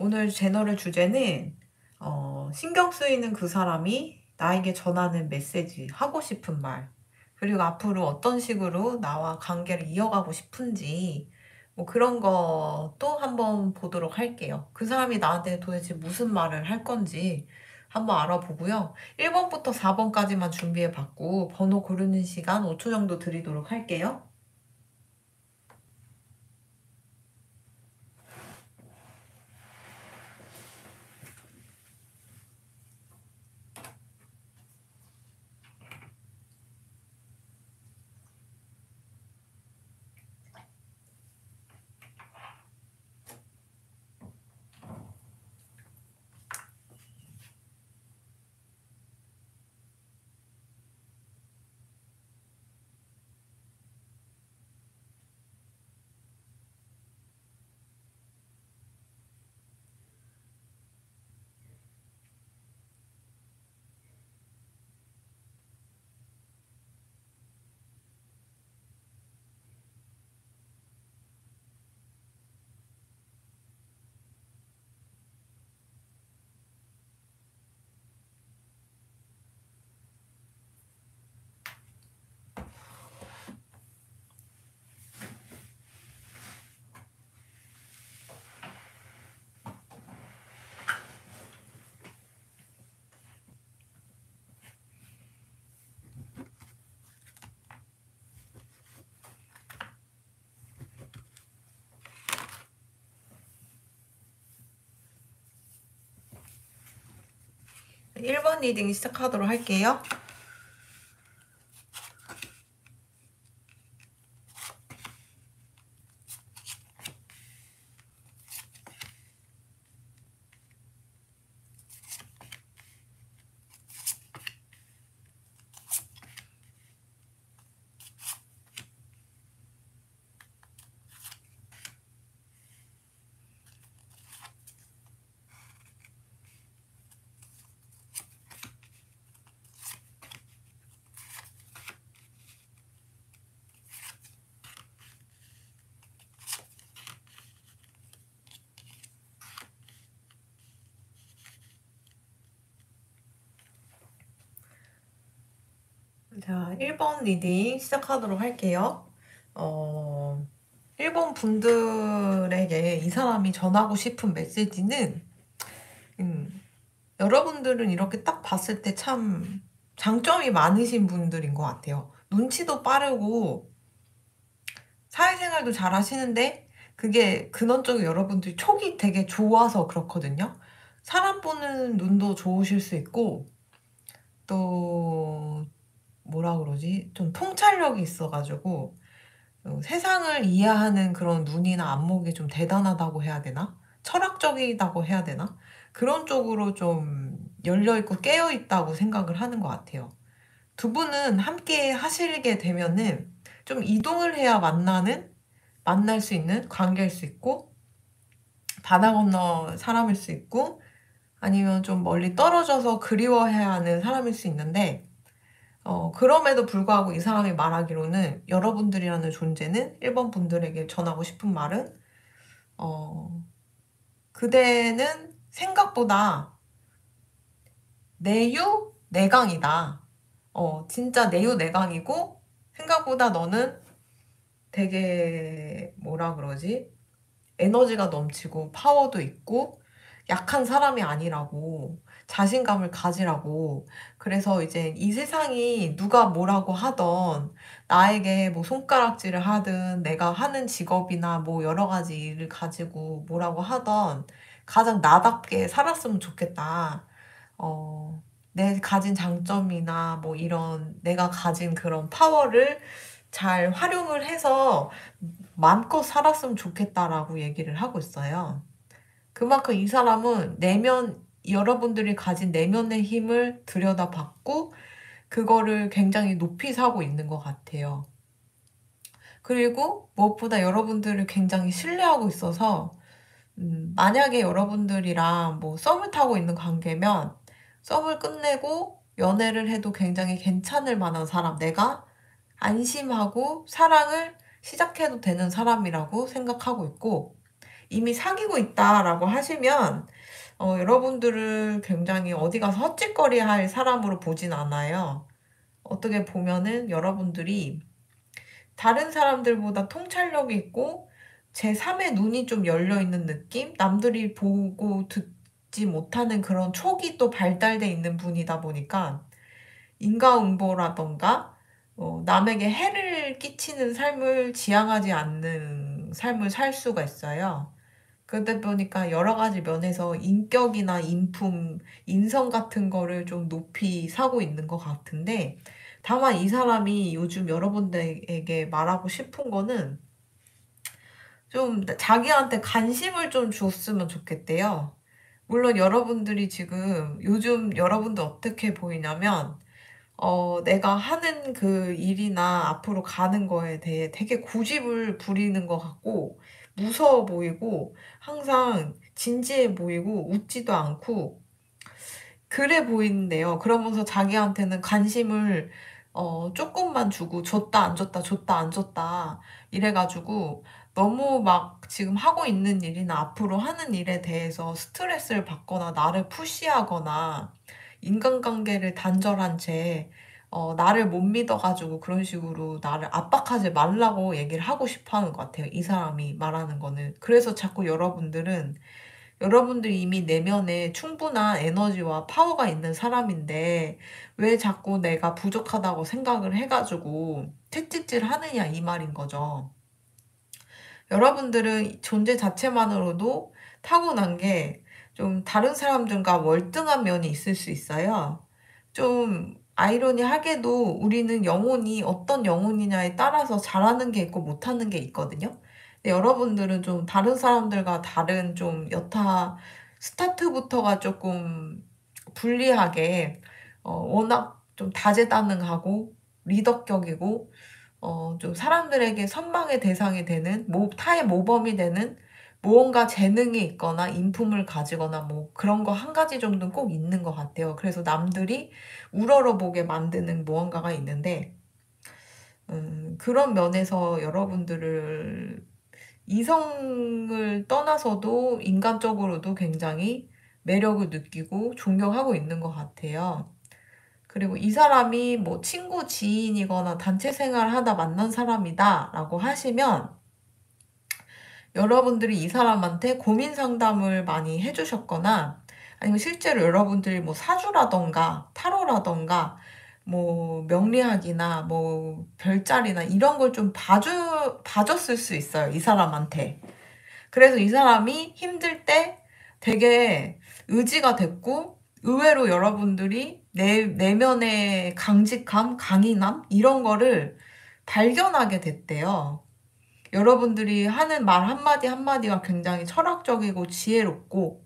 오늘 채널의 주제는 신경 쓰이는 그 사람이 나에게 전하는 메시지, 하고 싶은 말, 그리고 앞으로 어떤 식으로 나와 관계를 이어가고 싶은지 뭐 그런 것도 한번 보도록 할게요. 그 사람이 나한테 도대체 무슨 말을 할 건지 한번 알아보고요. 1번부터 4번까지만 준비해 봤고 번호 고르는 시간 5초 정도 드리도록 할게요. 1번 리딩 시작하도록 할게요. 자, 1번 리딩 시작하도록 할게요. 1번 분들에게 이 사람이 전하고 싶은 메시지는, 여러분들은 이렇게 딱 봤을 때 참 장점이 많으신 분들인 것 같아요. 눈치도 빠르고, 사회생활도 잘 하시는데, 그게 근원적으로 여러분들이 촉이 되게 좋아서 그렇거든요. 사람 보는 눈도 좋으실 수 있고, 또, 뭐라 그러지? 좀 통찰력이 있어가지고 세상을 이해하는 그런 눈이나 안목이 좀 대단하다고 해야 되나? 철학적이다고 해야 되나? 그런 쪽으로 좀 열려있고 깨어있다고 생각을 하는 것 같아요. 두 분은 함께 하시게 되면은 좀 이동을 해야 만날 수 있는 관계일 수 있고, 바다 건너 사람일 수 있고, 아니면 좀 멀리 떨어져서 그리워해야 하는 사람일 수 있는데, 그럼에도 불구하고 이 사람이 말하기로는 여러분들이라는 존재는 1번 분들에게 전하고 싶은 말은, 어, 그대는 생각보다 내유내강이다. 진짜 내유내강이고, 생각보다 너는 되게, 뭐라 그러지? 에너지가 넘치고, 파워도 있고, 약한 사람이 아니라고, 자신감을 가지라고. 그래서 이제 이 세상이 누가 뭐라고 하던, 나에게 뭐 손가락질을 하든, 내가 하는 직업이나 뭐 여러 가지 일을 가지고 뭐라고 하던, 가장 나답게 살았으면 좋겠다. 내 가진 장점이나 뭐 이런 내가 가진 그런 파워를 잘 활용을 해서 마음껏 살았으면 좋겠다라고 얘기를 하고 있어요. 그만큼 이 사람은 여러분들이 가진 내면의 힘을 들여다봤고, 그거를 굉장히 높이 사고 있는 것 같아요. 그리고 무엇보다 여러분들을 굉장히 신뢰하고 있어서, 만약에 여러분들이랑 뭐 썸을 타고 있는 관계면, 썸을 끝내고 연애를 해도 굉장히 괜찮을 만한 사람, 내가 안심하고 사랑을 시작해도 되는 사람이라고 생각하고 있고, 이미 사귀고 있다라고 하시면 여러분들을 굉장히 어디 가서 헛짓거리할 사람으로 보진 않아요. 어떻게 보면은 여러분들이 다른 사람들보다 통찰력이 있고 제3의 눈이 좀 열려 있는 느낌? 남들이 보고 듣지 못하는 그런 촉이 또 발달돼 있는 분이다 보니까 인과응보라던가 남에게 해를 끼치는 삶을 지향하지 않는 삶을 살 수가 있어요. 그러다 보니까 여러 가지 면에서 인격이나 인품, 인성 같은 거를 좀 높이 사고 있는 것 같은데, 다만 이 사람이 요즘 여러분들에게 말하고 싶은 거는 좀 자기한테 관심을 좀 줬으면 좋겠대요. 물론 여러분들이 지금 요즘 여러분들 어떻게 보이냐면, 내가 하는 그 일이나 앞으로 가는 거에 대해 되게 고집을 부리는 것 같고, 무서워 보이고, 항상 진지해 보이고, 웃지도 않고, 그래 보이는데요. 그러면서 자기한테는 관심을 조금만 주고 줬다 안 줬다 줬다 안 줬다 이래가지고 너무 막 지금 하고 있는 일이나 앞으로 하는 일에 대해서 스트레스를 받거나 나를 푸시하거나 인간관계를 단절한 채 나를 못 믿어가지고 그런 식으로 나를 압박하지 말라고 얘기를 하고 싶어 하는 것 같아요. 이 사람이 말하는 거는. 그래서 자꾸 여러분들이 이미 내면에 충분한 에너지와 파워가 있는 사람인데 왜 자꾸 내가 부족하다고 생각을 해가지고 채찍질 하느냐 이 말인 거죠. 여러분들은 존재 자체만으로도 타고난 게 좀 다른 사람들과 월등한 면이 있을 수 있어요. 좀 아이러니하게도 우리는 영혼이 어떤 영혼이냐에 따라서 잘하는 게 있고 못하는 게 있거든요. 근데 여러분들은 좀 다른 사람들과 다른 좀 여타 스타트부터가 조금 불리하게 워낙 좀 다재다능하고 리더격이고 좀 사람들에게 선망의 대상이 되는, 타의 모범이 되는 무언가 재능이 있거나 인품을 가지거나 뭐 그런 거 한 가지 정도는 꼭 있는 것 같아요. 그래서 남들이 우러러보게 만드는 무언가가 있는데, 그런 면에서 여러분들을 이성을 떠나서도 인간적으로도 굉장히 매력을 느끼고 존경하고 있는 것 같아요. 그리고 이 사람이 뭐 친구, 지인이거나 단체 생활하다 만난 사람이다라고 하시면 여러분들이 이 사람한테 고민 상담을 많이 해주셨거나 아니면 실제로 여러분들이 뭐 사주라던가 타로라던가 뭐 명리학이나 뭐 별자리나 이런 걸 좀 봐줬을 수 있어요. 이 사람한테. 그래서 이 사람이 힘들 때 되게 의지가 됐고, 의외로 여러분들이 내면의 강직함, 강인함, 이런 거를 발견하게 됐대요. 여러분들이 하는 말 한마디 한마디가 굉장히 철학적이고 지혜롭고,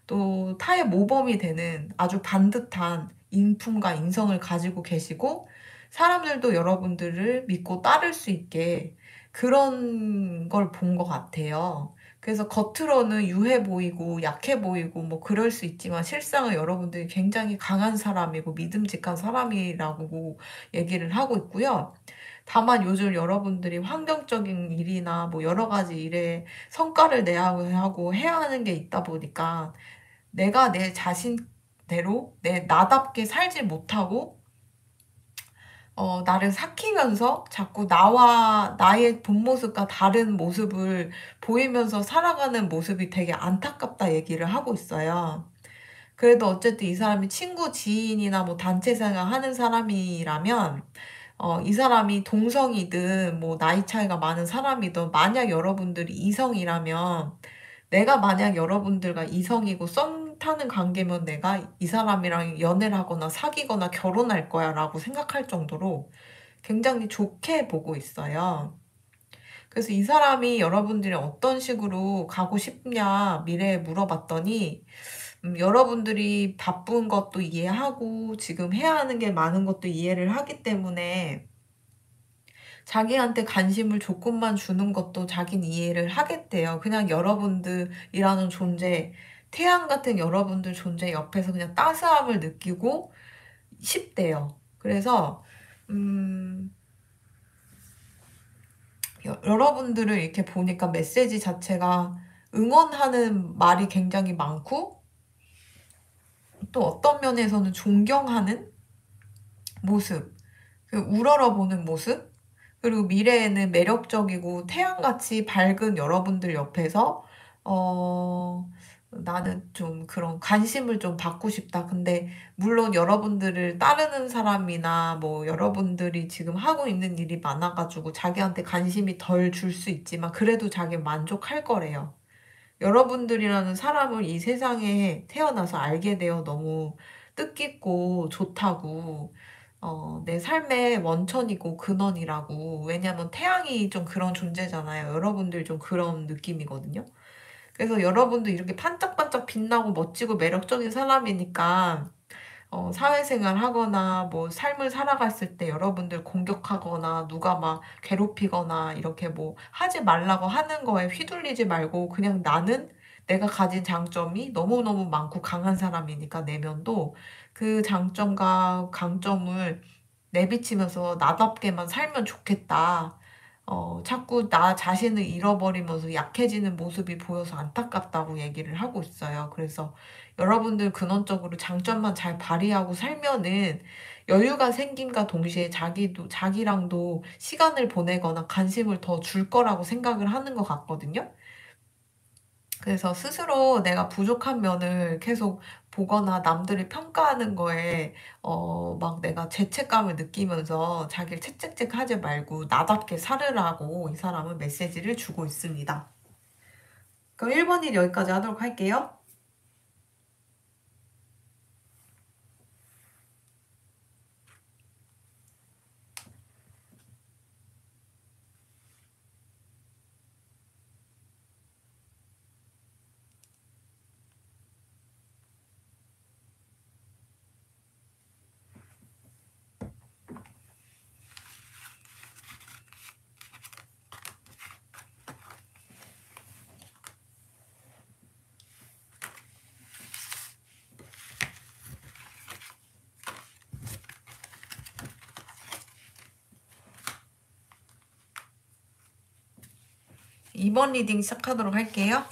또 타의 모범이 되는 아주 반듯한 인품과 인성을 가지고 계시고, 사람들도 여러분들을 믿고 따를 수 있게 그런 걸 본 것 같아요. 그래서 겉으로는 유해 보이고 약해 보이고 뭐 그럴 수 있지만 실상은 여러분들이 굉장히 강한 사람이고 믿음직한 사람이라고 얘기를 하고 있고요. 다만 요즘 여러분들이 환경적인 일이나 뭐 여러 가지 일에 성과를 내야 하고 해야 하는 게 있다 보니까 내가 내 자신대로 나답게 살지 못하고 나를 삭히면서 자꾸 나의 본 모습과 다른 모습을 보이면서 살아가는 모습이 되게 안타깝다 얘기를 하고 있어요. 그래도 어쨌든 이 사람이 친구, 지인이나 뭐 단체 생활 하는 사람이라면 이 사람이 동성이든 뭐 나이 차이가 많은 사람이든 만약 여러분들이 이성이라면 내가 만약 여러분들과 이성이고 썸 타는 관계면 내가 이 사람이랑 연애를 하거나 사귀거나 결혼할 거야 라고 생각할 정도로 굉장히 좋게 보고 있어요. 그래서 이 사람이 여러분들이 어떤 식으로 가고 싶냐 미래에 물어봤더니 여러분들이 바쁜 것도 이해하고 지금 해야 하는 게 많은 것도 이해를 하기 때문에 자기한테 관심을 조금만 주는 것도 자긴 이해를 하겠대요. 그냥 여러분들이라는 존재, 태양 같은 여러분들 존재 옆에서 그냥 따스함을 느끼고 싶대요. 그래서, 음, 여러분들을 이렇게 보니까 메시지 자체가 응원하는 말이 굉장히 많고 또 어떤 면에서는 존경하는 모습, 그 우러러보는 모습, 그리고 미래에는 매력적이고 태양같이 밝은 여러분들 옆에서 나는 좀 그런 관심을 좀 받고 싶다. 근데 물론 여러분들을 따르는 사람이나 뭐 여러분들이 지금 하고 있는 일이 많아가지고 자기한테 관심이 덜 줄 수 있지만 그래도 자기 만족할 거래요. 여러분들이라는 사람을 이 세상에 태어나서 알게 되어 너무 뜻깊고 좋다고, 내 삶의 원천이고 근원이라고. 왜냐면 태양이 좀 그런 존재잖아요. 여러분들 좀 그런 느낌이거든요. 그래서 여러분들 이렇게 반짝반짝 빛나고 멋지고 매력적인 사람이니까 사회생활 하거나 뭐 삶을 살아갔을 때 여러분들 공격하거나 누가 막 괴롭히거나 이렇게 뭐 하지 말라고 하는 거에 휘둘리지 말고 그냥 나는 내가 가진 장점이 너무너무 많고 강한 사람이니까 내면도 그 장점과 강점을 내비치면서 나답게만 살면 좋겠다. 자꾸 나 자신을 잃어버리면서 약해지는 모습이 보여서 안타깝다고 얘기를 하고 있어요. 그래서 여러분들 근원적으로 장점만 잘 발휘하고 살면은 여유가 생김과 동시에 자기랑도 시간을 보내거나 관심을 더 줄 거라고 생각을 하는 것 같거든요. 그래서 스스로 내가 부족한 면을 계속 보거나 남들이 평가하는 거에 막 내가 죄책감을 느끼면서 자기를 채찍질하지 말고 나답게 살으라고 이 사람은 메시지를 주고 있습니다. 그럼 1번 일 여기까지 하도록 할게요. 이번 리딩 시작하도록 할게요.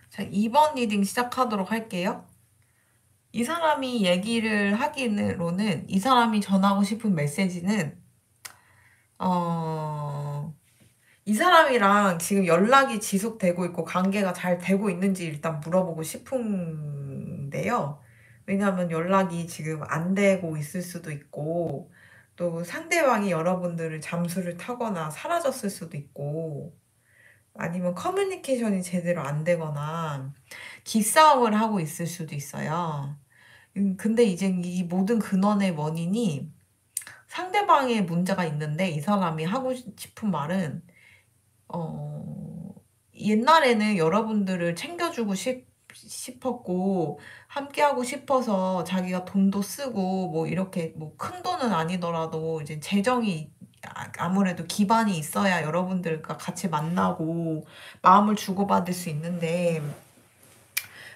자, 2번 리딩 시작하도록 할게요. 이 사람이 얘기를 하기로는 이 사람이 전하고 싶은 메시지는 어, 이 사람이랑 지금 연락이 지속되고 있고 관계가 잘 되고 있는지 일단 물어보고 싶은데요. 왜냐하면 연락이 지금 안 되고 있을 수도 있고 또 상대방이 여러분들을 잠수를 타거나 사라졌을 수도 있고 아니면 커뮤니케이션이 제대로 안 되거나 기싸움을 하고 있을 수도 있어요. 근데 이제 이 모든 근원의 원인이 상대방의 문제가 있는데 이 사람이 하고 싶은 말은 옛날에는 여러분들을 챙겨주고 싶었고 함께하고 싶어서 자기가 돈도 쓰고 뭐 이렇게 뭐 큰 돈은 아니더라도 이제 재정이 아무래도 기반이 있어야 여러분들과 같이 만나고 마음을 주고받을 수 있는데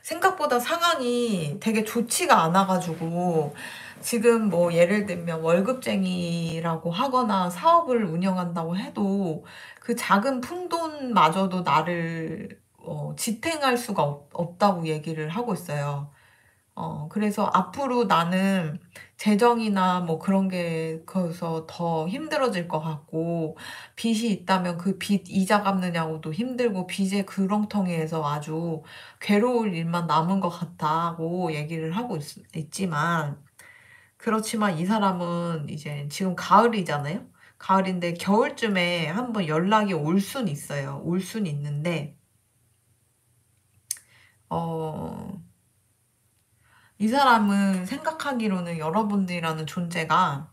생각보다 상황이 되게 좋지가 않아가지고 지금 뭐 예를 들면 월급쟁이라고 하거나 사업을 운영한다고 해도 그 작은 푼돈마저도 나를 지탱할 수가 없다고 얘기를 하고 있어요. 그래서 앞으로 나는 재정이나 뭐 그런 게 커서 더 힘들어질 것 같고, 빚이 있다면 그 빚 이자 갚느냐고도 힘들고, 빚의 구렁텅이에서 아주 괴로울 일만 남은 것 같다고 얘기를 하고 있지만, 그렇지만 이 사람은 이제 지금 가을이잖아요? 가을인데 겨울쯤에 한번 연락이 올 순 있어요. 올 순 있는데, 어, 이 사람은 생각하기로는 여러분들이라는 존재가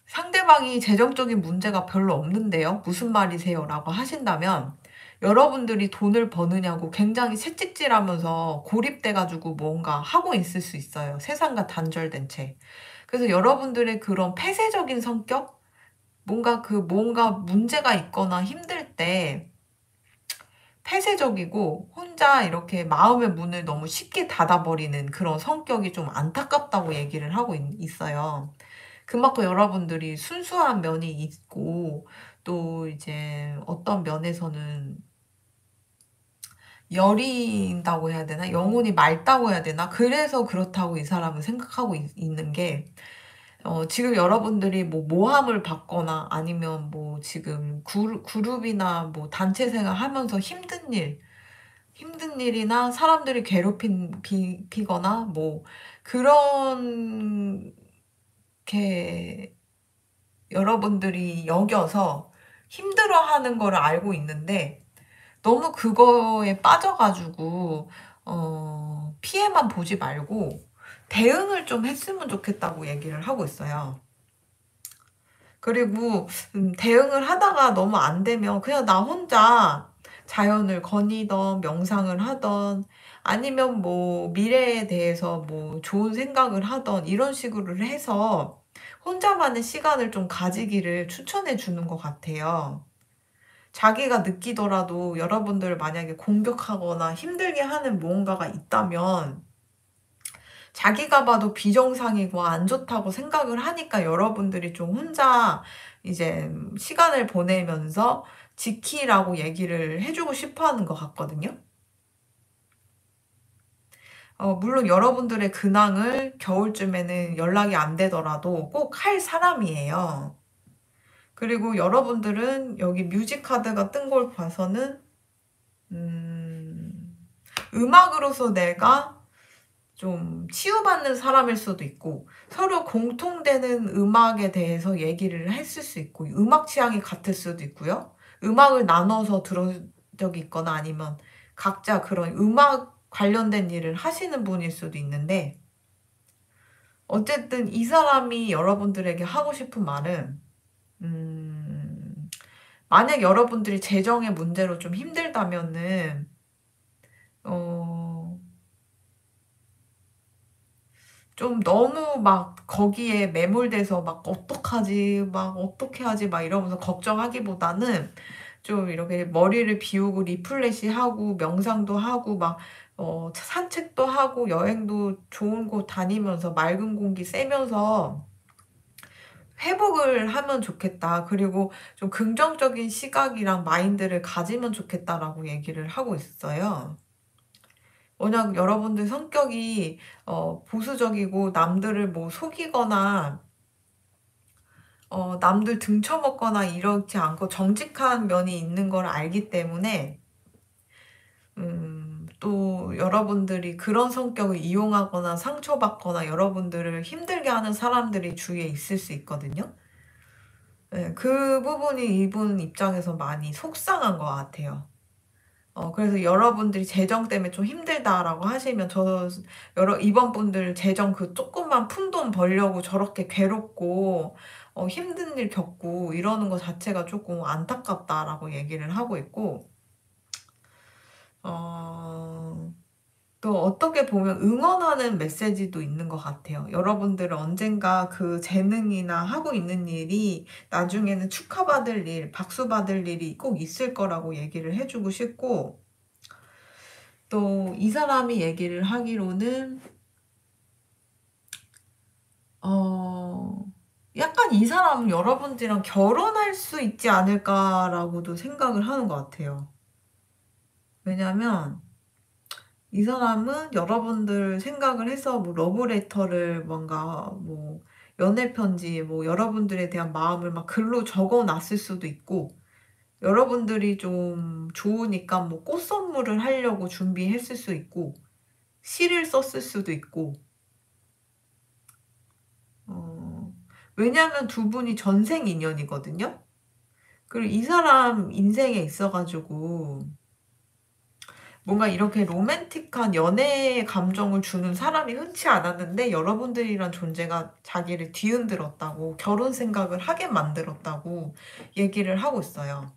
상대방이 재정적인 문제가 별로 없는데요. 무슨 말이세요? 라고 하신다면 여러분들이 돈을 버느냐고 굉장히 채찍질하면서 고립돼가지고 뭔가 하고 있을 수 있어요. 세상과 단절된 채. 그래서 여러분들의 그런 폐쇄적인 성격? 뭔가 문제가 있거나 힘들 때 폐쇄적이고 혼자 이렇게 마음의 문을 너무 쉽게 닫아버리는 그런 성격이 좀 안타깝다고 얘기를 하고 있어요. 그만큼 여러분들이 순수한 면이 있고 또 이제 어떤 면에서는 여린다고 해야 되나? 영혼이 맑다고 해야 되나? 그래서 그렇다고 이 사람은 생각하고 있는 게 지금 여러분들이 뭐 모함을 받거나 아니면 뭐 지금 그룹이나 뭐 단체 생활 하면서 힘든 일이나 사람들이 괴롭히거나 뭐 그런 게 여러분들이 여겨서 힘들어하는 거를 알고 있는데 너무 그거에 빠져가지고 피해만 보지 말고 대응을 좀 했으면 좋겠다고 얘기를 하고 있어요. 그리고 대응을 하다가 너무 안 되면 그냥 나 혼자 자연을 거니던 명상을 하던 아니면 뭐 미래에 대해서 뭐 좋은 생각을 하던 이런 식으로 해서 혼자만의 시간을 좀 가지기를 추천해 주는 것 같아요. 자기가 느끼더라도 여러분들 만약에 공격하거나 힘들게 하는 무언가가 있다면 자기가 봐도 비정상이고 안 좋다고 생각을 하니까 여러분들이 좀 혼자 이제 시간을 보내면서 지키라고 얘기를 해주고 싶어 하는 것 같거든요. 물론 여러분들의 근황을 겨울쯤에는 연락이 안 되더라도 꼭 할 사람이에요. 그리고 여러분들은 여기 뮤직 카드가 뜬 걸 봐서는 음, 음악으로서 내가 좀 치유받는 사람일 수도 있고 서로 공통되는 음악에 대해서 얘기를 했을 수 있고 음악 취향이 같을 수도 있고요. 음악을 나눠서 들은 적이 있거나 아니면 각자 그런 음악 관련된 일을 하시는 분일 수도 있는데 어쨌든 이 사람이 여러분들에게 하고 싶은 말은 만약 여러분들이 재정의 문제로 좀 힘들다면은 어, 좀 너무 막 거기에 매몰돼서 막 어떡하지, 막 어떻게 하지, 막 이러면서 걱정하기보다는 좀 이렇게 머리를 비우고 리플레시 하고 명상도 하고 막 산책도 하고 여행도 좋은 곳 다니면서 맑은 공기 쐬면서 회복을 하면 좋겠다. 그리고 좀 긍정적인 시각이랑 마인드를 가지면 좋겠다라고 얘기를 하고 있어요. 워낙 여러분들 성격이 보수적이고 남들을 뭐 속이거나 남들 등쳐먹거나 이렇지 않고 정직한 면이 있는 걸 알기 때문에 또 여러분들이 그런 성격을 이용하거나 상처받거나 여러분들을 힘들게 하는 사람들이 주위에 있을 수 있거든요. 네, 그 부분이 이분 입장에서 많이 속상한 것 같아요. 그래서 여러분들이 재정 때문에 좀 힘들다라고 하시면 이번 분들 재정 그 조금만 푼돈 벌려고 저렇게 괴롭고 힘든 일 겪고 이러는 것 자체가 조금 안타깝다라고 얘기를 하고 있고 어, 또 어떻게 보면 응원하는 메시지도 있는 것 같아요. 여러분들은 언젠가 그 재능이나 하고 있는 일이 나중에는 축하받을 일, 박수받을 일이 꼭 있을 거라고 얘기를 해주고 싶고 또 이 사람이 얘기를 하기로는 어 약간 이 사람은 여러분들이랑 결혼할 수 있지 않을까라고도 생각을 하는 것 같아요. 왜냐면 이 사람은 여러분들 생각을 해서 뭐 러브레터를 뭔가 뭐 연애 편지 뭐 여러분들에 대한 마음을 막 글로 적어 놨을 수도 있고 여러분들이 좀 좋으니까 뭐 꽃 선물을 하려고 준비했을 수 있고 시를 썼을 수도 있고 어, 왜냐면 두 분이 전생 인연이거든요. 그리고 이 사람 인생에 있어가지고 뭔가 이렇게 로맨틱한 연애의 감정을 주는 사람이 흔치 않았는데 여러분들이란 존재가 자기를 뒤흔들었다고, 결혼 생각을 하게 만들었다고 얘기를 하고 있어요.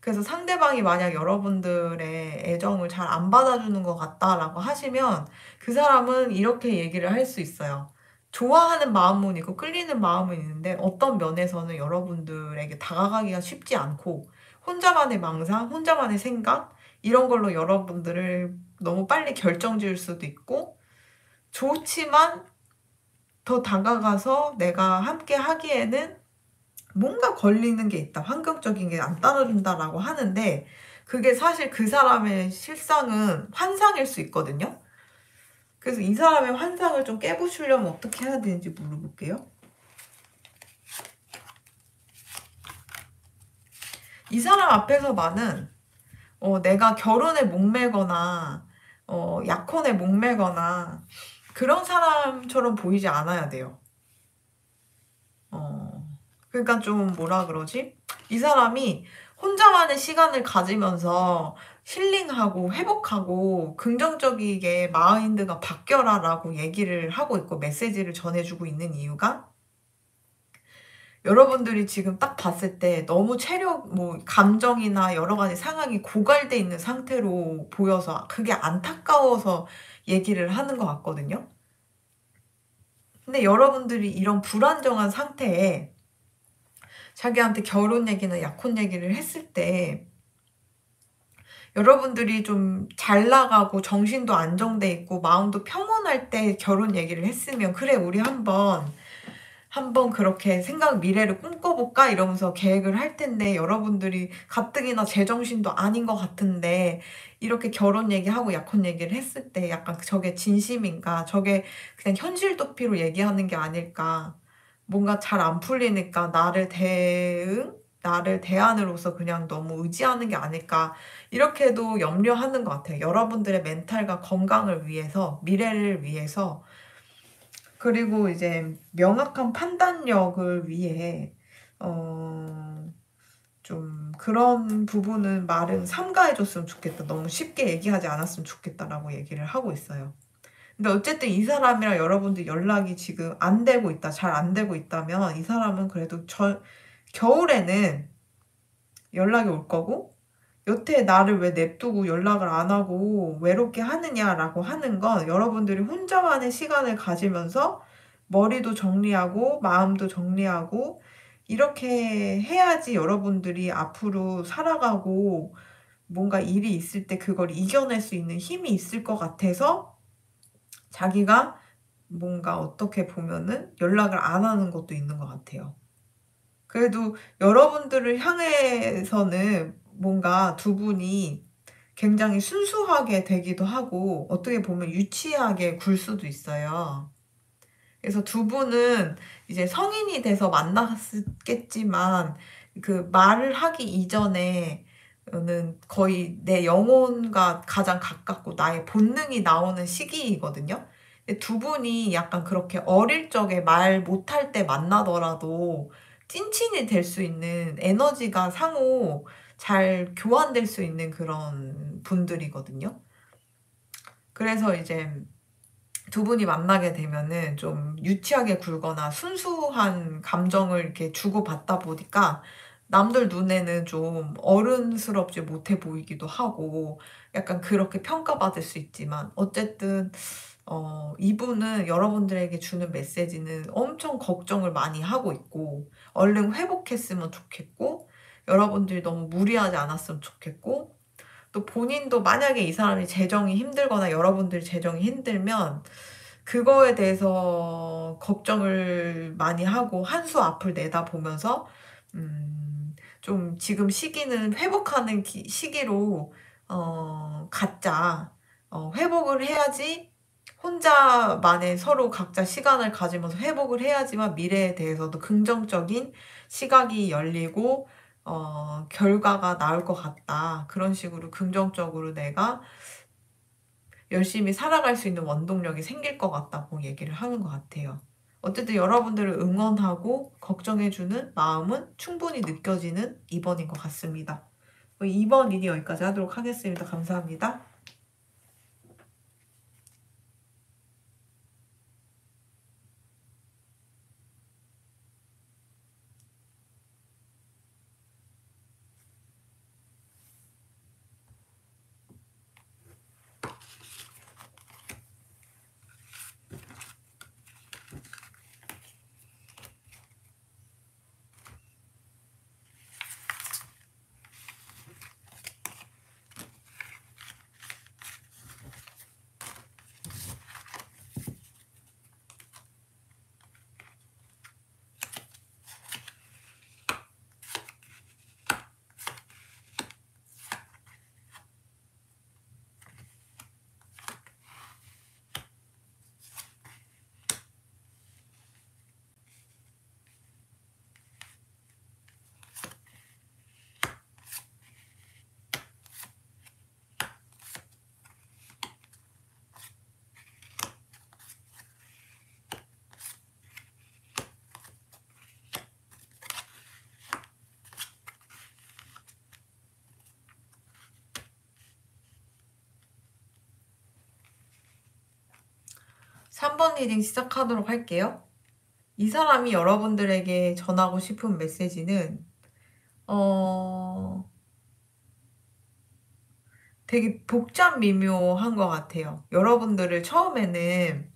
그래서 상대방이 만약 여러분들의 애정을 잘 안 받아주는 것 같다라고 하시면 그 사람은 이렇게 얘기를 할 수 있어요. 좋아하는 마음은 있고 끌리는 마음은 있는데 어떤 면에서는 여러분들에게 다가가기가 쉽지 않고 혼자만의 망상, 혼자만의 생각 이런 걸로 여러분들을 너무 빨리 결정 지을 수도 있고, 좋지만 더 다가가서 내가 함께 하기에는 뭔가 걸리는 게 있다. 환경적인 게 안 따라준다라고 하는데 그게 사실 그 사람의 실상은 환상일 수 있거든요. 그래서 이 사람의 환상을 좀 깨부수려면 어떻게 해야 되는지 물어볼게요. 이 사람 앞에서만은 내가 결혼에 목매거나 약혼에 목매거나 그런 사람처럼 보이지 않아야 돼요. 그러니까 좀 뭐라 그러지? 이 사람이 혼자만의 시간을 가지면서 힐링하고 회복하고 긍정적이게 마인드가 바뀌어라라고 얘기를 하고 있고 메시지를 전해주고 있는 이유가, 여러분들이 지금 딱 봤을 때 너무 뭐 감정이나 여러 가지 상황이 고갈돼 있는 상태로 보여서 그게 안타까워서 얘기를 하는 것 같거든요. 근데 여러분들이 이런 불안정한 상태에 자기한테 결혼 얘기나 약혼 얘기를 했을 때 여러분들이 좀 잘 나가고 정신도 안정돼 있고 마음도 평온할 때 결혼 얘기를 했으면, 그래 우리 한번 그렇게 미래를 꿈꿔볼까 이러면서 계획을 할 텐데, 여러분들이 가뜩이나 제정신도 아닌 것 같은데 이렇게 결혼 얘기하고 약혼 얘기를 했을 때 약간 저게 진심인가, 저게 그냥 현실 도피로 얘기하는 게 아닐까, 뭔가 잘 안 풀리니까 나를 대안으로서 그냥 너무 의지하는 게 아닐까, 이렇게도 염려하는 것 같아요. 여러분들의 멘탈과 건강을 위해서, 미래를 위해서, 그리고 이제 명확한 판단력을 위해 좀 그런 부분은 말은 삼가해줬으면 좋겠다. 너무 쉽게 얘기하지 않았으면 좋겠다라고 얘기를 하고 있어요. 근데 어쨌든 이 사람이랑 여러분들 연락이 지금 안 되고 있다, 잘 안 되고 있다면 이 사람은 그래도 겨울에는 연락이 올 거고, 여태 나를 왜 냅두고 연락을 안 하고 외롭게 하느냐라고 하는 건 여러분들이 혼자만의 시간을 가지면서 머리도 정리하고 마음도 정리하고 이렇게 해야지 여러분들이 앞으로 살아가고 뭔가 일이 있을 때 그걸 이겨낼 수 있는 힘이 있을 것 같아서 자기가 뭔가 어떻게 보면은 연락을 안 하는 것도 있는 것 같아요. 그래도 여러분들을 향해서는 뭔가 두 분이 굉장히 순수하게 되기도 하고 어떻게 보면 유치하게 굴 수도 있어요. 그래서 두 분은 이제 성인이 돼서 만났겠지만 그 말을 하기 이전에는 거의 내 영혼과 가장 가깝고 나의 본능이 나오는 시기이거든요. 근데 두 분이 약간 그렇게 어릴 적에 말 못할 때 만나더라도 찐친이 될 수 있는 에너지가 상호 잘 교환될 수 있는 그런 분들이거든요. 그래서 이제 두 분이 만나게 되면은 좀 유치하게 굴거나 순수한 감정을 이렇게 주고받다 보니까 남들 눈에는 좀 어른스럽지 못해 보이기도 하고 약간 그렇게 평가받을 수 있지만, 어쨌든 이분은 여러분들에게 주는 메시지는 엄청 걱정을 많이 하고 있고 얼른 회복했으면 좋겠고 여러분들이 너무 무리하지 않았으면 좋겠고, 또 본인도 만약에 이 사람이 재정이 힘들거나 여러분들 재정이 힘들면 그거에 대해서 걱정을 많이 하고 한수 앞을 내다보면서 좀 지금 시기는 회복하는 시기로 갖자. 회복을 해야지, 혼자만의 서로 각자 시간을 가지면서 회복을 해야지만 미래에 대해서도 긍정적인 시각이 열리고 결과가 나올 것 같다. 그런 식으로 긍정적으로 내가 열심히 살아갈 수 있는 원동력이 생길 것 같다고 얘기를 하는 것 같아요. 어쨌든 여러분들을 응원하고 걱정해주는 마음은 충분히 느껴지는 2번인 것 같습니다. 2번 일이 여기까지 하도록 하겠습니다. 감사합니다. 3번 리딩 시작하도록 할게요. 이 사람이 여러분들에게 전하고 싶은 메시지는 되게 복잡 미묘한 것 같아요. 여러분들을 처음에는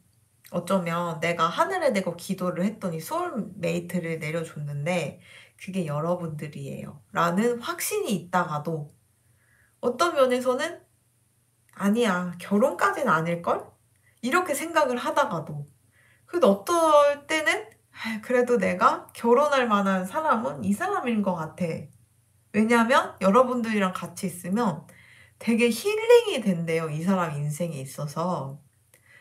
어쩌면 내가 하늘에 대고 기도를 했더니 소울메이트를 내려줬는데 그게 여러분들이에요. 라는 확신이 있다가도 어떤 면에서는 아니야, 결혼까지는 아닐걸? 이렇게 생각을 하다가도 근데 어떨 때는 그래도 내가 결혼할 만한 사람은 이 사람인 것 같아. 왜냐하면 여러분들이랑 같이 있으면 되게 힐링이 된대요. 이 사람 인생에 있어서.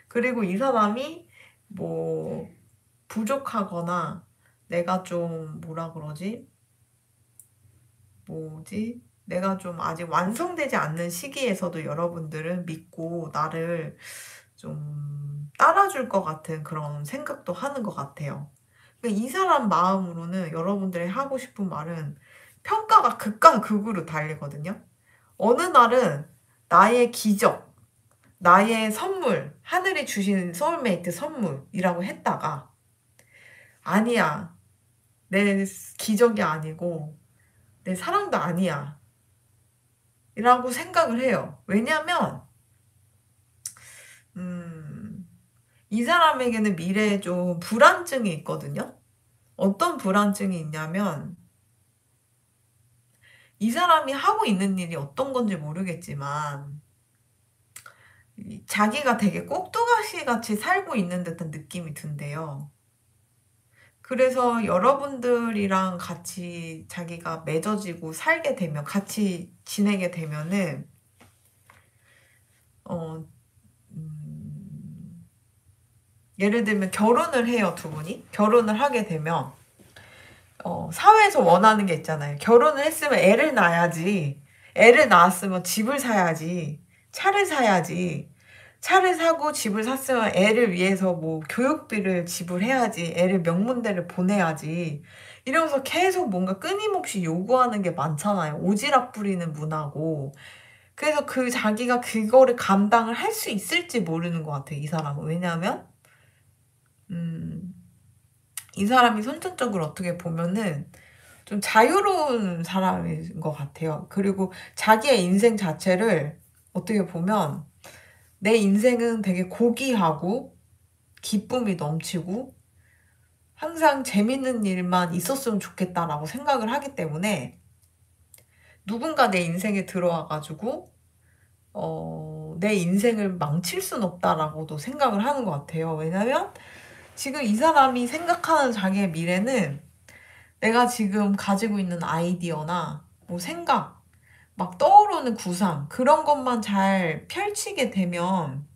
그리고 이 사람이 뭐 부족하거나 내가 좀 뭐라 그러지? 뭐지? 내가 좀 아직 완성되지 않는 시기에서도 여러분들은 믿고 나를 좀 따라줄 것 같은 그런 생각도 하는 것 같아요. 그러니까 이 사람 마음으로는 여러분들이 하고 싶은 말은 평가가 극과 극으로 달리거든요. 어느 날은 나의 기적, 나의 선물, 하늘이 주신 소울메이트 선물이라고 했다가 아니야, 내 기적이 아니고 내 사랑도 아니야. 이라고 생각을 해요. 왜냐면 음, 이 사람에게는 미래에 좀 불안증이 있거든요. 어떤 불안증이 있냐면 이 사람이 하고 있는 일이 어떤 건지 모르겠지만 자기가 되게 꼭두가시 같이 살고 있는 듯한 느낌이 든대요. 그래서 여러분들이랑 같이 자기가 맺어지고 살게 되면, 같이 지내게 되면은, 어, 음, 예를 들면 결혼을 해요, 두 분이. 결혼을 하게 되면, 사회에서 원하는 게 있잖아요. 결혼을 했으면 애를 낳아야지. 애를 낳았으면 집을 사야지. 차를 사야지. 차를 사고 집을 샀으면 애를 위해서 뭐 교육비를 지불해야지. 애를 명문대를 보내야지. 이러면서 계속 뭔가 끊임없이 요구하는 게 많잖아요. 오지랖 부리는 문화고. 그래서 자기가 그거를 감당을 할 수 있을지 모르는 것 같아요. 이 사람은. 왜냐하면, 음, 이 사람이 선천적으로 어떻게 보면은 좀 자유로운 사람인 것 같아요. 그리고 자기의 인생 자체를 어떻게 보면 내 인생은 되게 고귀하고 기쁨이 넘치고 항상 재밌는 일만 있었으면 좋겠다라고 생각을 하기 때문에 누군가 내 인생에 들어와가지고 내 인생을 망칠 순 없다라고도 생각을 하는 것 같아요. 왜냐면 지금 이 사람이 생각하는 자기의 미래는 내가 지금 가지고 있는 아이디어나 뭐 생각, 막 떠오르는 구상, 그런 것만 잘 펼치게 되면,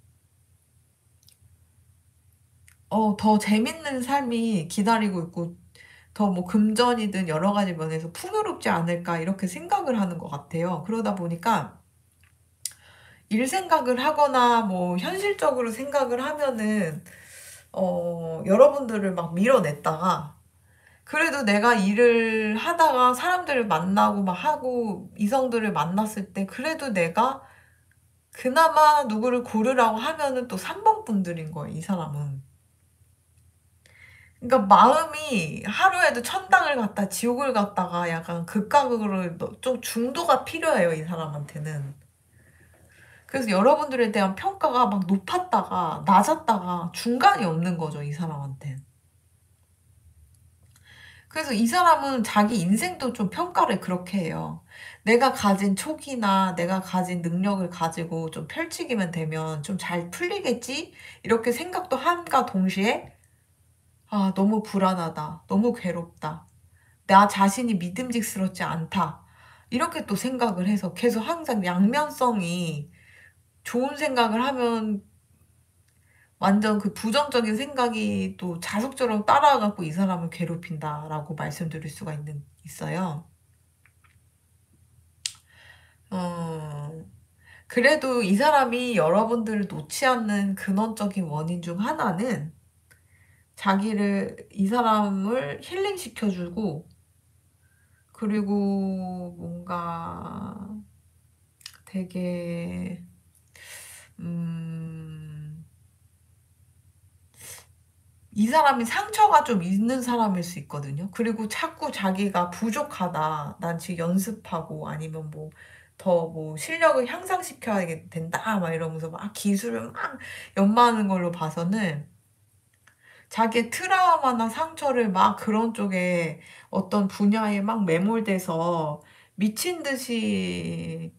더 재밌는 삶이 기다리고 있고, 더 뭐 금전이든 여러 가지 면에서 풍요롭지 않을까, 이렇게 생각을 하는 것 같아요. 그러다 보니까, 일 생각을 하거나, 뭐, 현실적으로 생각을 하면은, 여러분들을 막 밀어냈다가, 그래도 내가 일을 하다가 사람들을 만나고 막 하고 이성들을 만났을 때 그래도 내가 그나마 누구를 고르라고 하면은 또 3번 분들인 거예요, 이 사람은. 그러니까 마음이 하루에도 천당을 갔다 지옥을 갔다가 약간 극과 극으로 좀 중도가 필요해요, 이 사람한테는. 그래서 여러분들에 대한 평가가 막 높았다가 낮았다가 중간이 없는 거죠, 이 사람한테는. 그래서 이 사람은 자기 인생도 좀 평가를 그렇게 해요. 내가 가진 촉이나 내가 가진 능력을 가지고 좀 펼치기만 되면 좀 잘 풀리겠지? 이렇게 생각도 함과 동시에, 아, 너무 불안하다. 너무 괴롭다. 나 자신이 믿음직스럽지 않다. 이렇게 또 생각을 해서 계속 항상 양면성이 좋은 생각을 하면 완전 그 부정적인 생각이 또 자숙적으로 따라와갖고 이 사람을 괴롭힌다라고 말씀드릴 수가 있어요. 어, 그래도 이 사람이 여러분들을 놓지 않는 근원적인 원인 중 하나는 이 사람을 힐링시켜주고, 그리고 뭔가 되게, 음, 이 사람이 상처가 좀 있는 사람일 수 있거든요. 그리고 자꾸 자기가 부족하다. 난 지금 연습하고 아니면 뭐 더 뭐 실력을 향상시켜야 된다. 막 이러면서 막 기술을 막 연마하는 걸로 봐서는 자기의 트라우마나 상처를 막 그런 쪽에 어떤 분야에 막 매몰돼서 미친 듯이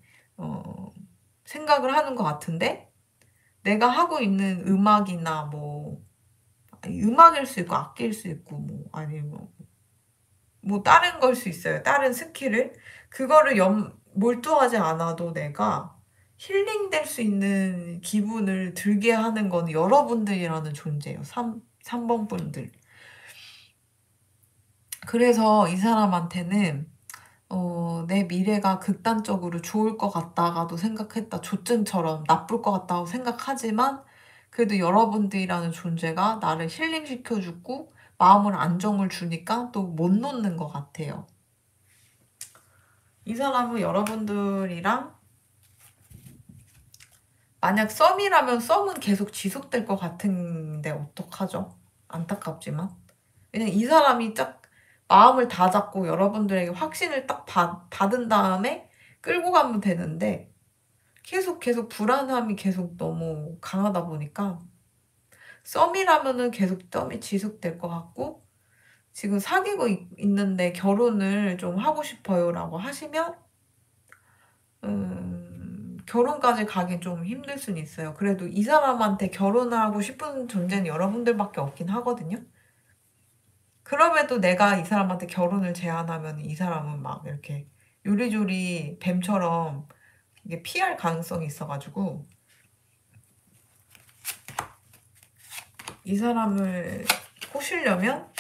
생각을 하는 것 같은데 내가 하고 있는 음악이나 뭐 아니, 음악일 수 있고 악기일 수 있고 뭐 아니면 뭐 다른 걸 수 있어요. 다른 스킬을 그거를 몰두하지 않아도 내가 힐링될 수 있는 기분을 들게 하는 건 여러분들이라는 존재예요. 3번 분들. 그래서 이 사람한테는 내 미래가 극단적으로 좋을 것 같다가도 생각했다. 조증처럼 나쁠 것 같다고 생각하지만 그래도 여러분들이라는 존재가 나를 힐링시켜주고 마음을 안정을 주니까 또 못 놓는 것 같아요. 이 사람은 여러분들이랑 만약 썸이라면 썸은 계속 지속될 것 같은데 어떡하죠? 안타깝지만. 왜냐면 이 사람이 딱 마음을 다 잡고 여러분들에게 확신을 딱 받은 다음에 끌고 가면 되는데 계속 불안함이 계속 너무 강하다 보니까 썸이라면은 계속 썸이 지속될 것 같고 지금 사귀고 있는데 결혼을 좀 하고 싶어요라고 하시면 결혼까지 가긴 좀 힘들 수는 있어요. 그래도 이 사람한테 결혼하고 싶은 존재는 여러분들밖에 없긴 하거든요. 그럼에도 내가 이 사람한테 결혼을 제안하면 이 사람은 막 이렇게 요리조리 뱀처럼 이게 피할 가능성이 있어가지고 이 사람을 꼬시려면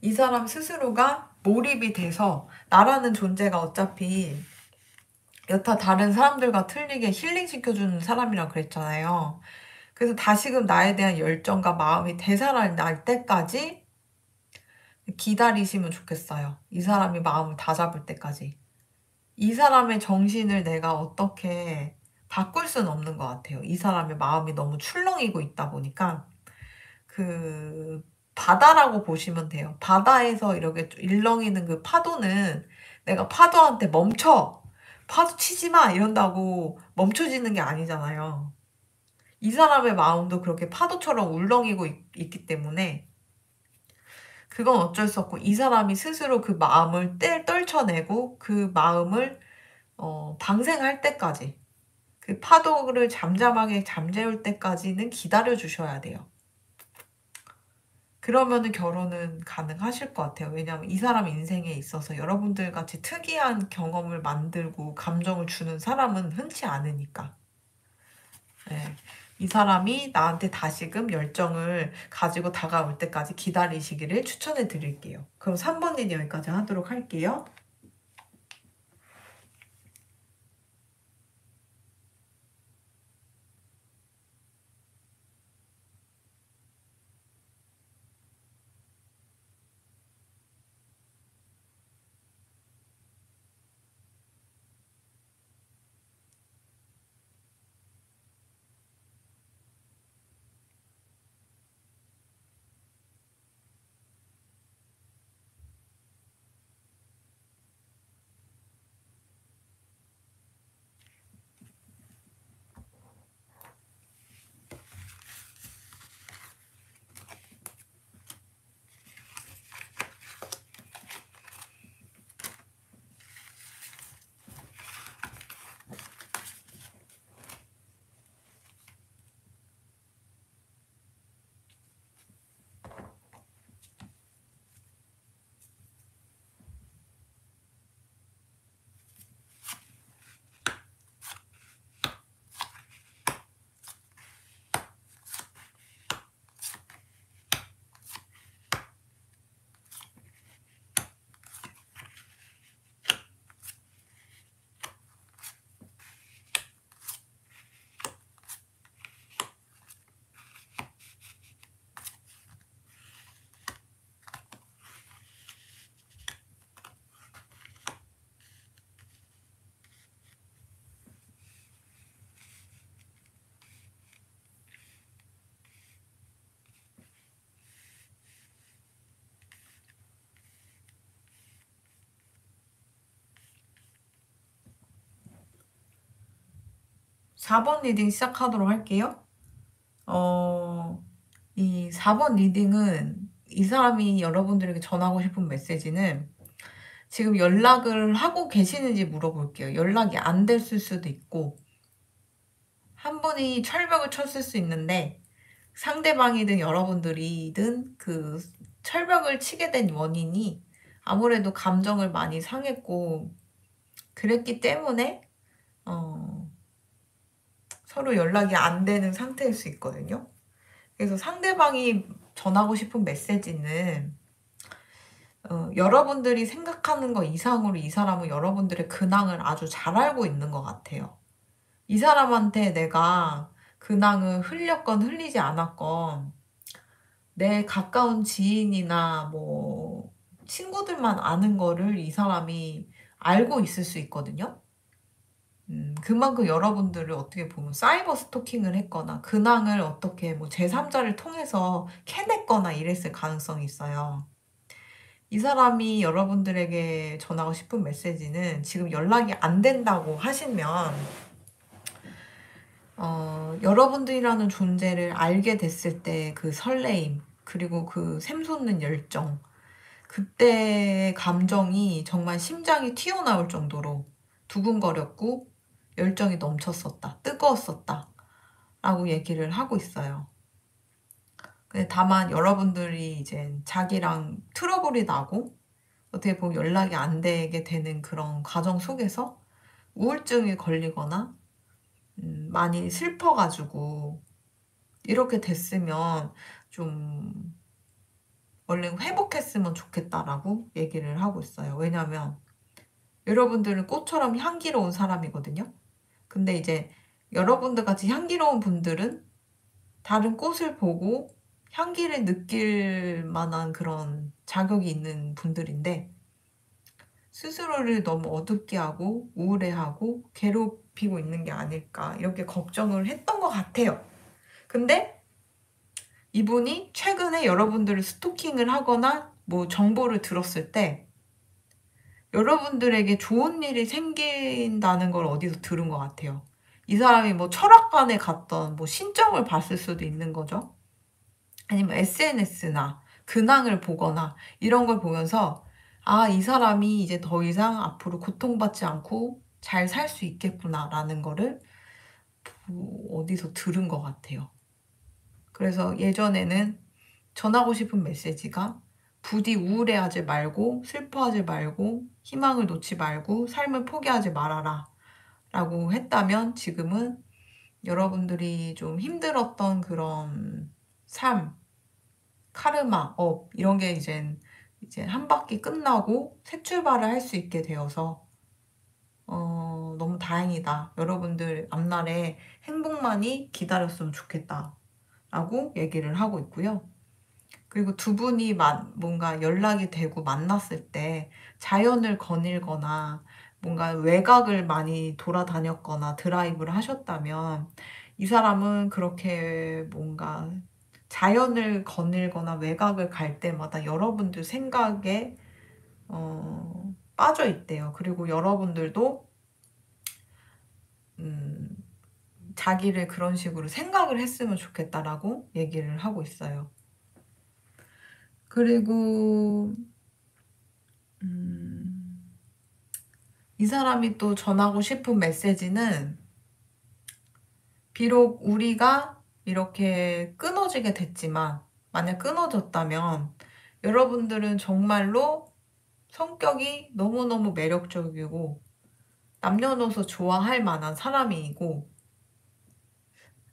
이 사람 스스로가 몰입이 돼서 나라는 존재가 어차피 여타 다른 사람들과 틀리게 힐링시켜주는 사람이라 그랬잖아요. 그래서 다시금 나에 대한 열정과 마음이 되살아날 때까지 기다리시면 좋겠어요. 이 사람이 마음을 다 잡을 때까지. 이 사람의 정신을 내가 어떻게 바꿀 수는 없는 것 같아요. 이 사람의 마음이 너무 출렁이고 있다 보니까 그 바다라고 보시면 돼요. 바다에서 이렇게 일렁이는 그 파도는 내가 파도한테 멈춰! 파도 치지 마! 이런다고 멈춰지는 게 아니잖아요. 이 사람의 마음도 그렇게 파도처럼 울렁이고 있기 때문에 그건 어쩔 수 없고 이 사람이 스스로 그 마음을 떨쳐내고 그 마음을 방생할 때까지 그 파도를 잠잠하게 잠재울 때까지는 기다려 주셔야 돼요. 그러면은 결혼은 가능하실 것 같아요. 왜냐하면 이 사람 인생에 있어서 여러분들 같이 특이한 경험을 만들고 감정을 주는 사람은 흔치 않으니까. 네. 이 사람이 나한테 다시금 열정을 가지고 다가올 때까지 기다리시기를 추천해 드릴게요. 그럼 3번은 여기까지 하도록 할게요. 4번 리딩 시작하도록 할게요. 이 4번 리딩은 이 사람이 여러분들에게 전하고 싶은 메시지는 지금 연락을 하고 계시는지 물어볼게요. 연락이 안 됐을 수도 있고, 한 분이 철벽을 쳤을 수 있는데, 상대방이든 여러분들이든 그 철벽을 치게 된 원인이 아무래도 감정을 많이 상했고, 그랬기 때문에, 서로 연락이 안 되는 상태일 수 있거든요. 그래서 상대방이 전하고 싶은 메시지는 여러분들이 생각하는 것 이상으로 이 사람은 여러분들의 근황을 아주 잘 알고 있는 것 같아요. 이 사람한테 내가 근황을 흘렸건 흘리지 않았건 내 가까운 지인이나 뭐 친구들만 아는 거를 이 사람이 알고 있을 수 있거든요. 그만큼 여러분들을 어떻게 보면 사이버 스토킹을 했거나 근황을 어떻게 뭐 제3자를 통해서 캐냈거나 이랬을 가능성이 있어요. 이 사람이 여러분들에게 전하고 싶은 메시지는 지금 연락이 안 된다고 하시면 여러분들이라는 존재를 알게 됐을 때 그 설레임 그리고 그 샘솟는 열정 그때의 감정이 정말 심장이 튀어나올 정도로 두근거렸고 열정이 넘쳤었다. 뜨거웠었다. 라고 얘기를 하고 있어요. 근데 다만 여러분들이 이제 자기랑 트러블이 나고 어떻게 보면 연락이 안 되게 되는 그런 과정 속에서 우울증이 걸리거나 많이 슬퍼가지고 이렇게 됐으면 좀 얼른 회복했으면 좋겠다라고 얘기를 하고 있어요. 왜냐면 여러분들은 꽃처럼 향기로운 사람이거든요. 근데 이제 여러분들 같이 향기로운 분들은 다른 꽃을 보고 향기를 느낄 만한 그런 자격이 있는 분들인데 스스로를 너무 어둡게 하고 우울해하고 괴롭히고 있는 게 아닐까 이렇게 걱정을 했던 것 같아요. 근데 이분이 최근에 여러분들을 스토킹을 하거나 뭐 정보를 들었을 때 여러분들에게 좋은 일이 생긴다는 걸 어디서 들은 것 같아요. 이 사람이 뭐 철학관에 갔던 뭐 신점을 봤을 수도 있는 거죠. 아니면 SNS나 근황을 보거나 이런 걸 보면서 아, 이 사람이 이제 더 이상 앞으로 고통받지 않고 잘 살 수 있겠구나라는 거를 어디서 들은 것 같아요. 그래서 예전에는 전하고 싶은 메시지가 부디 우울해하지 말고 슬퍼하지 말고 희망을 놓지 말고 삶을 포기하지 말아라 라고 했다면 지금은 여러분들이 좀 힘들었던 그런 삶, 카르마, 업 이런 게 이제 한 바퀴 끝나고 새 출발을 할 수 있게 되어서 너무 다행이다. 여러분들 앞날에 행복만이 기다렸으면 좋겠다. 라고 얘기를 하고 있고요. 그리고 두 분이 뭔가 연락이 되고 만났을 때 자연을 거닐거나 뭔가 외곽을 많이 돌아다녔거나 드라이브를 하셨다면 이 사람은 그렇게 뭔가 자연을 거닐거나 외곽을 갈 때마다 여러분들 생각에 빠져 있대요. 그리고 여러분들도 음, 자기를 그런 식으로 생각을 했으면 좋겠다라고 얘기를 하고 있어요. 그리고 이 사람이 또 전하고 싶은 메시지는 비록 우리가 이렇게 끊어지게 됐지만 만약 끊어졌다면 여러분들은 정말로 성격이 너무너무 매력적이고 남녀노소 좋아할 만한 사람이고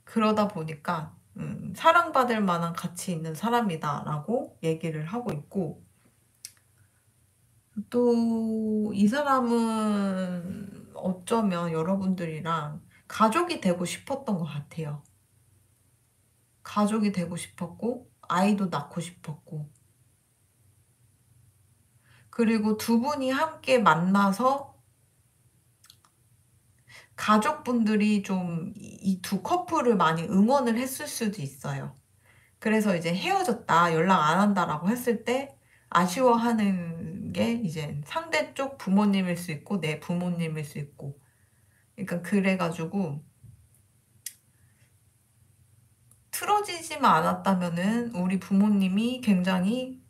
그러다 보니까 사랑받을 만한 가치 있는 사람이다라고 얘기를 하고 있고 또 이 사람은 어쩌면 여러분들이랑 가족이 되고 싶었던 것 같아요. 가족이 되고 싶었고 아이도 낳고 싶었고 그리고 두 분이 함께 만나서 가족분들이 좀 이 두 커플을 많이 응원을 했을 수도 있어요. 그래서 이제 헤어졌다, 연락 안 한다라고 했을 때 아쉬워하는 게 이제 상대 쪽 부모님일 수 있고 내 부모님일 수 있고. 그러니까 그래가지고 틀어지지만 않았다면은 우리 부모님이 굉장히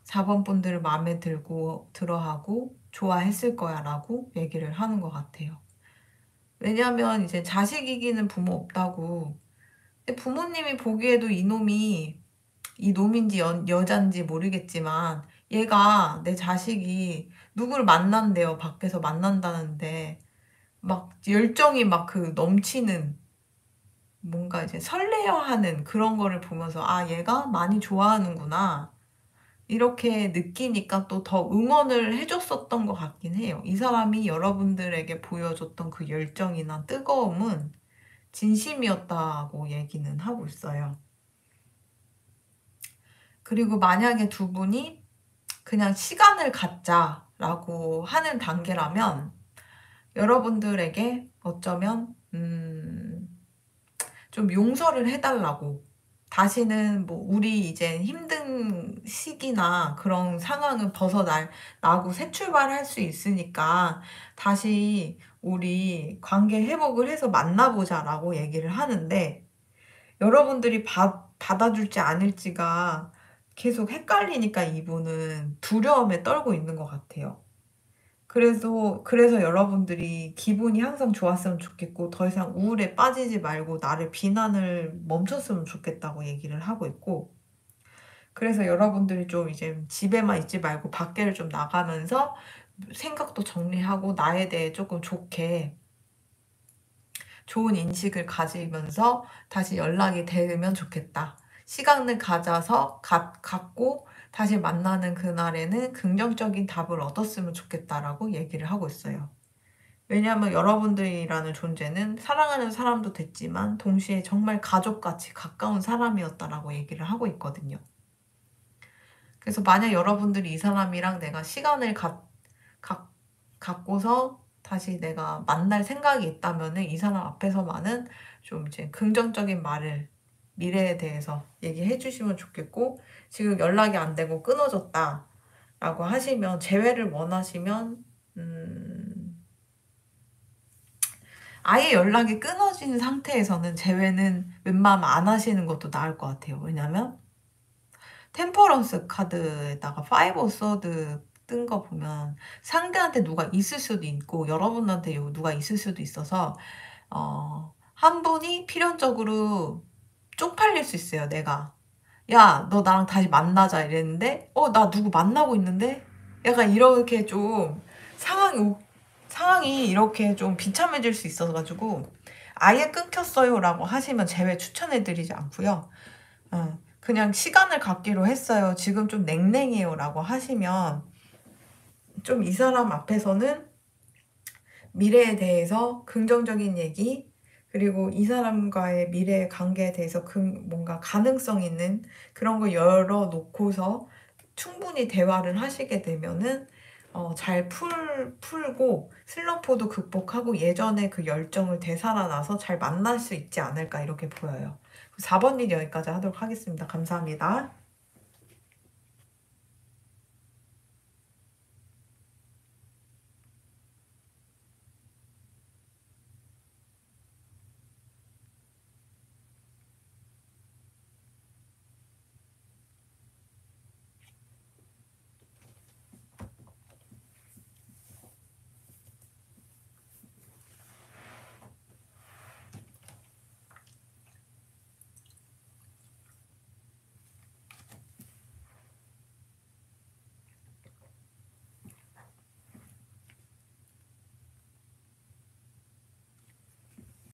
4번 분들을 마음에 들어하고 좋아했을 거야 라고 얘기를 하는 것 같아요. 왜냐하면 이제 자식 이기는 부모 없다고. 근데 부모님이 보기에도 이놈인지 여잔지 모르겠지만 얘가 내 자식이 누구를 만난대요. 밖에서 만난다는데 막 열정이 막 그 넘치는 뭔가 이제 설레어 하는 그런 거를 보면서 아, 얘가 많이 좋아하는구나. 이렇게 느끼니까 또 더 응원을 해줬었던 것 같긴 해요. 이 사람이 여러분들에게 보여줬던 그 열정이나 뜨거움은 진심이었다고 얘기는 하고 있어요. 그리고 만약에 두 분이 그냥 시간을 갖자라고 하는 단계라면 여러분들에게 어쩌면 좀 용서를 해달라고. 다시는 뭐 우리 이제 힘든 시기나 그런 상황을 벗어나고 새 출발할 수 있으니까 다시 우리 관계 회복을 해서 만나보자라고 얘기를 하는데 여러분들이 받아줄지 않을지가 계속 헷갈리니까 이분은 두려움에 떨고 있는 것 같아요. 그래서 여러분들이 기분이 항상 좋았으면 좋겠고, 더 이상 우울에 빠지지 말고 나를 비난을 멈췄으면 좋겠다고 얘기를 하고 있고, 그래서 여러분들이 좀 이제 집에만 있지 말고 밖에를 좀 나가면서 생각도 정리하고 나에 대해 조금 좋은 인식을 가지면서 다시 연락이 되면 좋겠다. 시간을 갖고 다시 만나는 그날에는 긍정적인 답을 얻었으면 좋겠다라고 얘기를 하고 있어요. 왜냐하면 여러분들이라는 존재는 사랑하는 사람도 됐지만 동시에 정말 가족같이 가까운 사람이었다라고 얘기를 하고 있거든요. 그래서 만약 여러분들이 이 사람이랑 내가 시간을 갖고서 다시 내가 만날 생각이 있다면은 이 사람 앞에서만은 좀 이제 긍정적인 말을 미래에 대해서 얘기해 주시면 좋겠고, 지금 연락이 안 되고 끊어졌다라고 하시면 재회를 원하시면 아예 연락이 끊어진 상태에서는 재회는 웬만하면 안 하시는 것도 나을 것 같아요. 왜냐면 템퍼런스 카드에다가 파이브 오브 소드 뜬 거 보면 상대한테 누가 있을 수도 있고 여러분한테 누가 있을 수도 있어서 한 분이 필연적으로 쪽팔릴 수 있어요. 내가 야, 너 나랑 다시 만나자 이랬는데 나 누구 만나고 있는데 약간 이렇게 좀 상황이 이렇게 좀 비참해질 수 있어서 가지고 아예 끊겼어요 라고 하시면 제외 추천해드리지 않고요. 그냥 시간을 갖기로 했어요. 지금 좀 냉랭해요 라고 하시면 좀 이 사람 앞에서는 미래에 대해서 긍정적인 얘기, 그리고 이 사람과의 미래의 관계에 대해서 뭔가 가능성 있는 그런 거 열어놓고서 충분히 대화를 하시게 되면은 잘 풀고 슬럼프도 극복하고 예전의 그 열정을 되살아나서 잘 만날 수 있지 않을까 이렇게 보여요. 4번 일 여기까지 하도록 하겠습니다. 감사합니다.